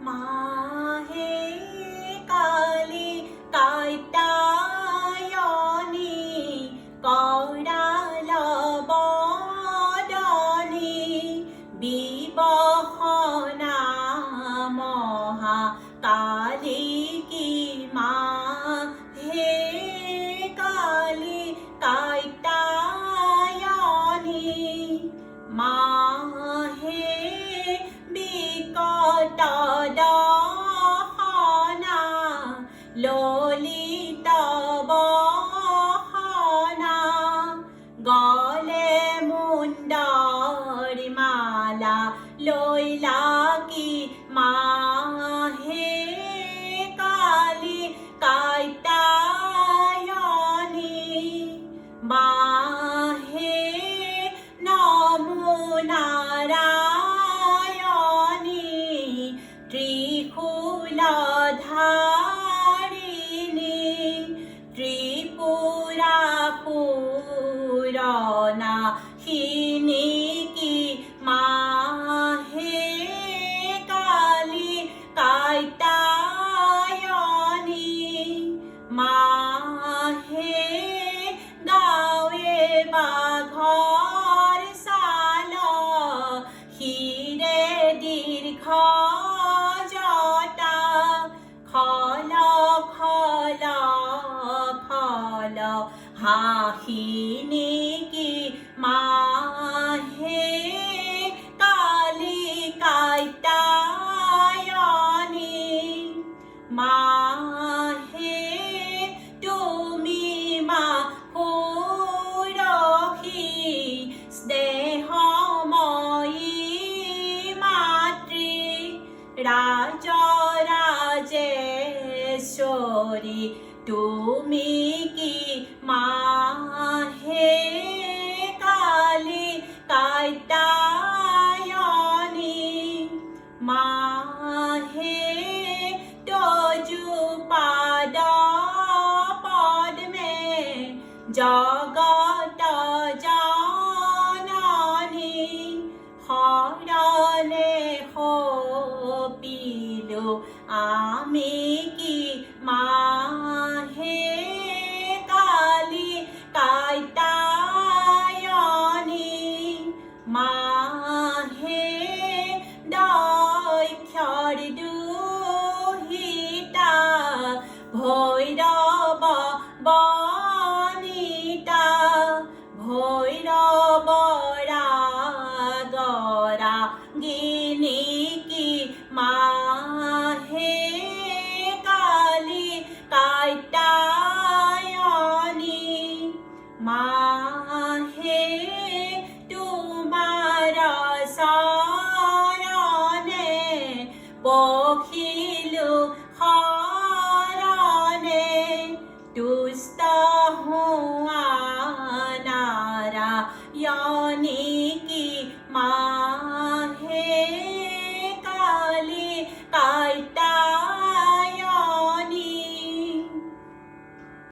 মাহে কালী কাইটায়নি কৰাল বদনি বিবসনা মহা কালী কি মা হে কালী কাইটায়নি মাহে বিকট দহনা ললিত বহনা গলে মুণ্ডৰ মালা লৈলা কি মাহে কালী কাইটায়নি মাহে নমো নারায়ণী ত্রিশূলধারিণী ত্রিপুরা পুরনাশিনী কি মাহে কালী কাইটায়নি মাহে গাঁৱে বাঘৰ ছাল শিৰে দীৰ্ঘ জটা খল খল খল হাঁহিনী কি মাহে কালী কাইটায়নি মাহে তুমি মা পুৰখী স্নেহময়ী মাতৃ ৰাজৰাজেশ্বৰী তুমি কি মাহে কালী কাইটায়নি মাহে তজুপাদ পদ্মে জগত জননী শৰণে সপিলো আমি কি মাহে কালী কাইটায়নি মাহে দক্ষৰ দুহিতা ভৈৰৱ বনিতা ভৈৰৱৰা গৰাগিনী কি মাহে কালী কাইটায়নি মা